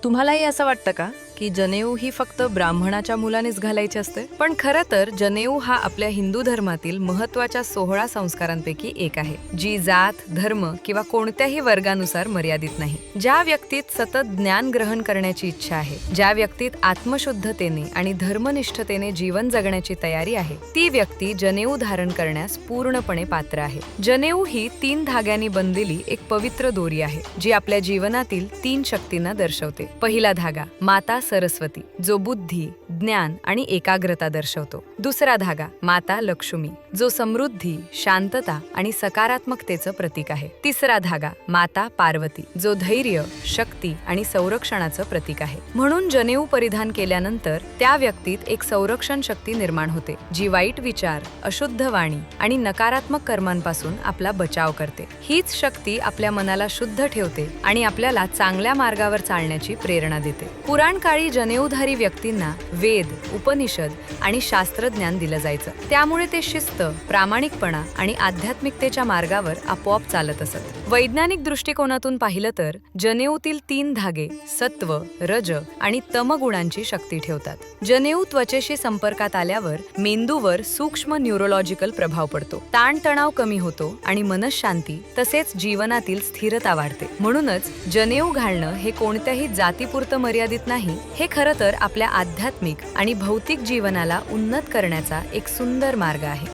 तुम्हालाही असं वाटतं का की जनेऊ ही फक्त ब्राह्मणाच्या मुलानेच घालायची असते? पण खरं तर जनेऊ हा आपल्या हिंदू धर्मातील महत्त्वाच्या 16 संस्कारांपैकी एक आहे, जी जात, धर्म किंवा कोणत्याही वर्गानुसार मर्यादित नाही. ज्या व्यक्तीत सतत ज्ञान ग्रहण करण्याची इच्छा आहे, ज्या व्यक्तीत आत्मशुद्धतेने आणि धर्मनिष्ठतेने जीवन जगण्याची तयारी आहे, ती व्यक्ती जनेऊ धारण करण्यास पूर्णपणे पात्र आहे. जनेऊ ही 3 धाग्यांनी बनलेली एक पवित्र दोरी आहे, जी आपल्या जीवनातील 3 शक्तींना दर्शवते. पहिला धागा माता सरस्वती, जो बुद्धी, ज्ञान आणि एकाग्रता दर्शवतो. दुसरा धागा माता लक्ष्मी, जो समृद्धी, शांतता आणि सकारात्मकतेचं प्रतीक आहे. तिसरा धागा माता पार्वती, जो धैर्य, शक्ती आणि संरक्षणाचं प्रतीक आहे. म्हणून जनेऊ परिधान केल्यानंतर त्या व्यक्तीत एक संरक्षण शक्ती निर्माण होते, जी वाईट विचार, अशुद्ध वाणी आणि नकारात्मक कर्मांपासून आपला बचाव करते. हीच शक्ती आपल्या मनाला शुद्ध ठेवते आणि आपल्याला चांगल्या मार्गावर चालण्याची प्रेरणा देते. पुराण काळी जनेऊधारी व्यक्तींना वेद, उपनिषद आणि शास्त्रज्ञान दिलं जायचं. त्यामुळे ते शिस्त, प्रामाणिकपणा आणि आध्यात्मिकतेच्या मार्गावर आपोआप चालत असत. वैज्ञानिक दृष्टिकोनातून पाहिलं तर जनेऊतील 3 धागे सत्व, रज आणि तम गुणांची शक्ती ठेवतात. जनेऊ त्वचेशी संपर्कात आल्यावर मेंदूवर सूक्ष्म न्यूरोलॉजिकल प्रभाव पडतो, ताणतणाव कमी होतो आणि मनःशांती तसेच जीवनातील स्थिरता वाढते. म्हणूनच जनेऊ घालणं हे कोणत्याही जातीपुरतं मर्यादित नाही, हे खरं तर आपल्या आध्यात्मिक आणि भौतिक जीवनाला उन्नत करण्याचा एक सुंदर मार्ग आहे.